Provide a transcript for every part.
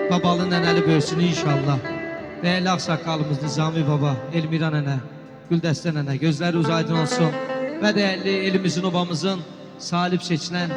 babalı nənəli böyüsün inşallah. Değerli aksakalımız Nizami Baba, Elmira nənə, Güldəstə nənə, gözləri uzaydın olsun. Ve değerli elimizin, obamızın salip seçilen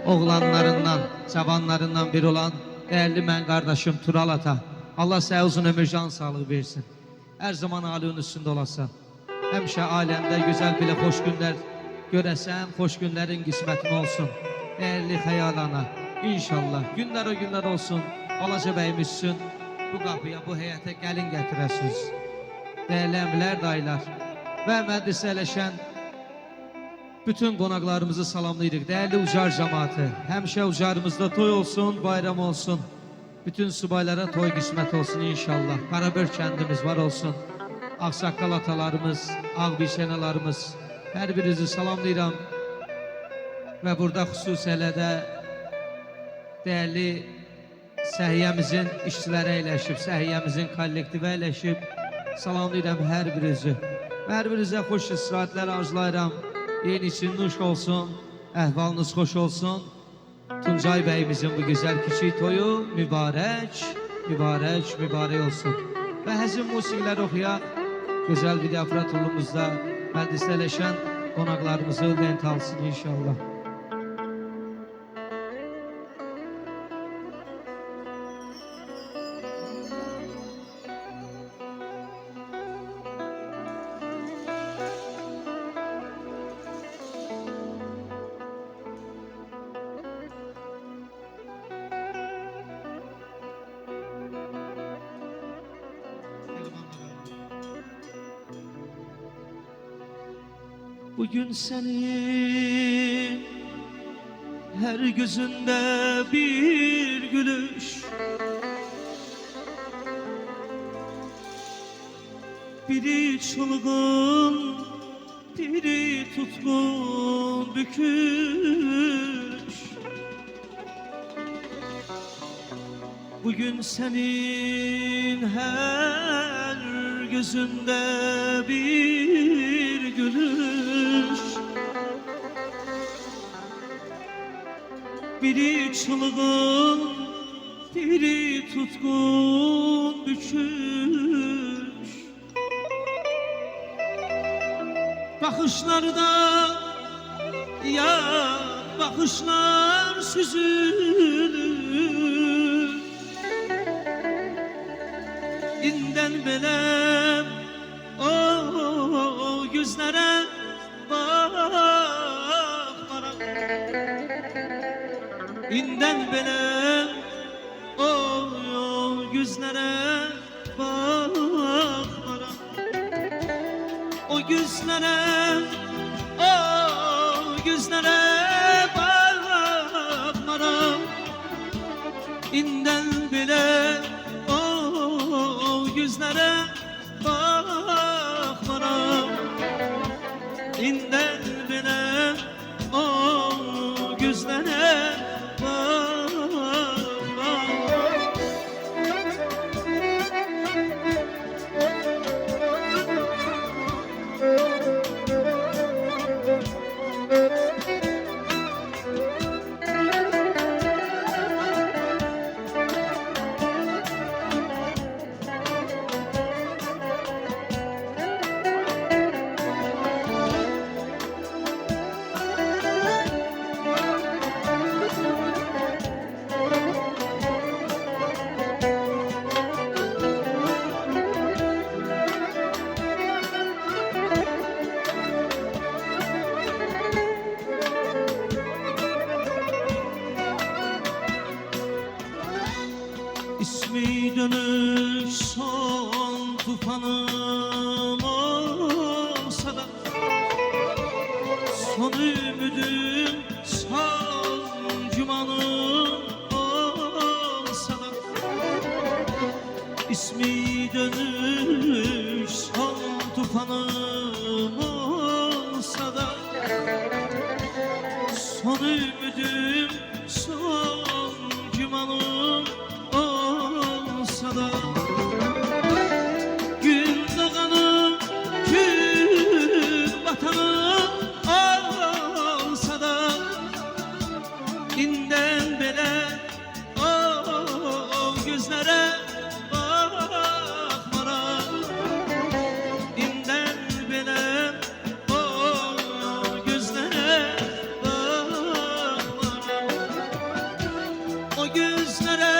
oğlanlarından, cavanlarından biri olan değerli mən kardeşim Tural Ata. Allah size uzun ömür, can sağlığı versin. Her zaman alığın üstünde olasan. Həmişə aləmdə güzel bile hoş günler görəsən, hoş günlerin qismətin olsun. Değerli Xəyal ana, inşallah günler o günler olsun. Balaca bəyimizsin, bu kapıya, bu heyete gəlin gətirəsiniz. Değerli əmilər, dayılar və mədrəsələşən bütün qonaqlarımızı salamlayırıq. Değerli Ucar cemaati, həmişə Ucarımızda toy olsun, bayram olsun. Bütün subaylara toy qismət olsun inşallah. Qarabör kəndimiz var olsun. Ağsaqqal atalarımız, ağbişənalarımız, hər birinizi salamlayıram. Və burada xüsusilə də değerli səhiyyəmizin işçiləri əyləşib, səhiyyəmizin kollektivi əyləşib, salamlayıram hər birinizi. Hər birinizə xoş istirahətlər arzulayıram. Yeni için nuş olsun, əhvalınız xoş olsun. Tuncay bəyimizin bu güzel kiçik toyu mübarək, mübarək, mübarək olsun. Və həzin musiqiləri oxuyaq, gözəl bir diafra turumuzda məclisləşən qonaqlarımızı lent alsın inşallah. Bugün senin her gözünde bir gülüş, biri çılgın, biri tutkun büküş. Bugün senin her gözünde bir gülüş, biri çılgın, biri tutkun büküş. Bakışlarda ya bakışlar süzülür, inden belem o yüzlere bakmaram, inden belem o yüzlere bakmaram. O yüzlere, o yüzlere bakmaram, inden bile o yüzlere bakmaram, inden bile o yüzlere bakmaram. İsmi dönüş son tufanım olsa da, son ümidim son cumanım olsa da, İsmi dönüş son tufanım olsa da, son ümidim son cumanım olsa da, gün doğanım, gün batanım olsa da, inden bele o gözlərə baxmaram. İndən belə o gözlərə baxmaram. O gözlərə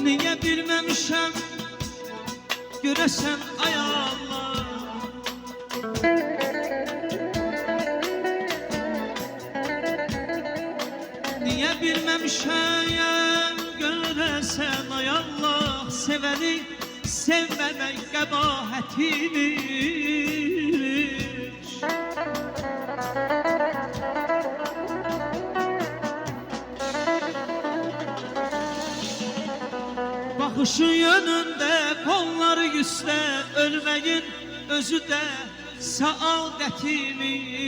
niye bilmemişem göresen ay Allah. Niye bilmemişem göresen ay Allah. Seveni sevmemek kabahatiymiş. Bakışı yönünde, kolları yüzde, ölmeyin özü de saadetiymiş.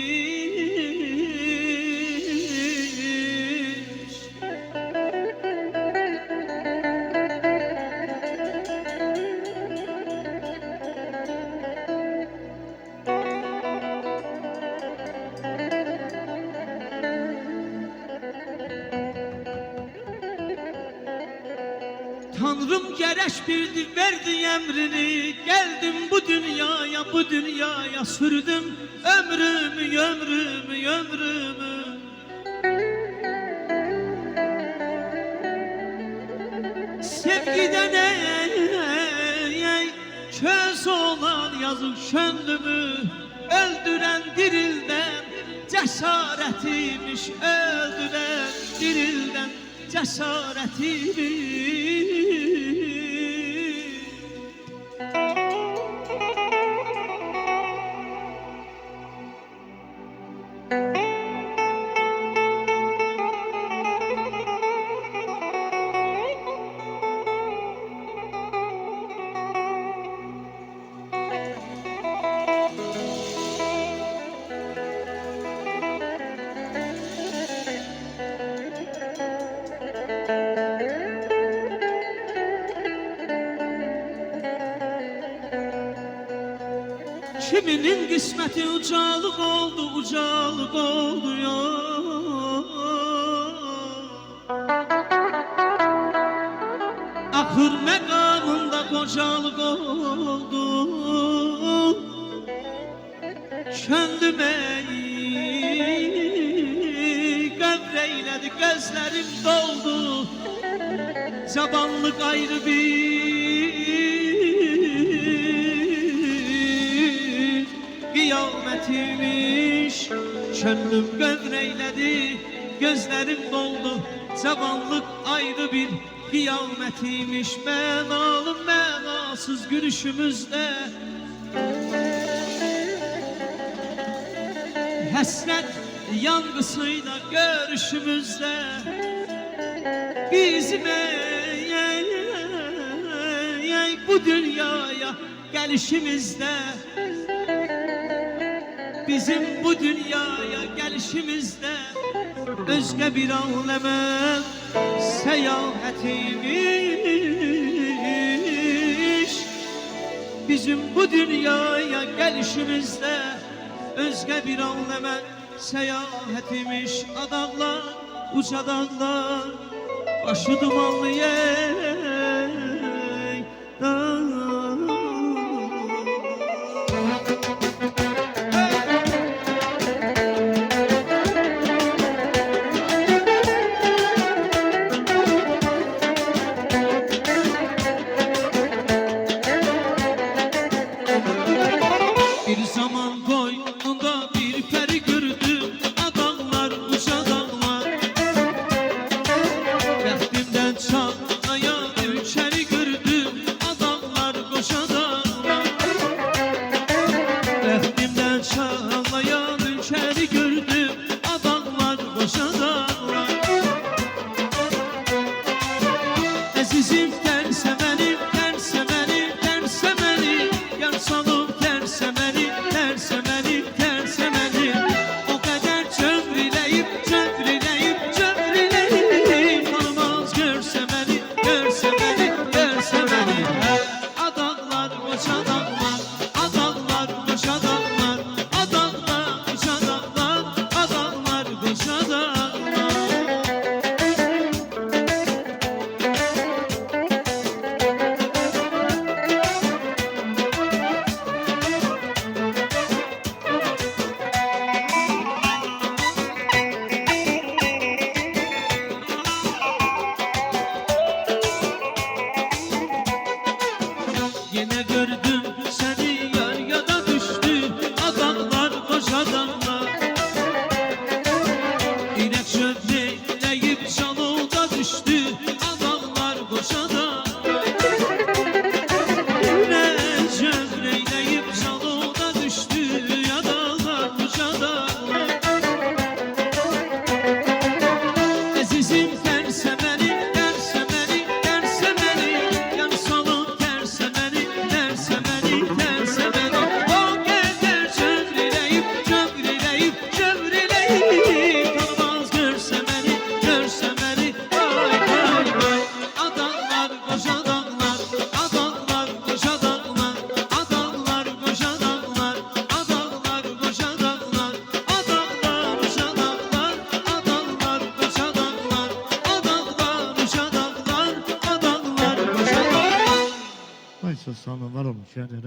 Tanrım gerek bildi, verdi emrini. Geldim bu dünyaya sürdüm ömrümü. Sevgiden köz olan yazık şönlümü. Öldüren dirilden cesaretiymiş. Öldüren dirilden cesaretiymiş. Kiminin kısmeti ucalık oldu ya. Ahır mekamında kocalık oldu. Kendime gevreyledi, gözlerim doldu. Zabanlık ayrı bir kıyametiymiş. Könlüm gövreyledi, gözlerim doldu. Zabanlık ayrı bir kıyametiymiş. Menalı menasız gülüşümüzde hasret yangısıyla görüşümüzde bizim bu dünyaya gelişimizde, bizim bu dünyaya gelişimizde özge bir aleme seyahatiymiş. Bizim bu dünyaya gelişimizde özge bir aleme seyahatiymiş. Adağlar, uca dağlar, başı dumanlı yer. Şükür nənə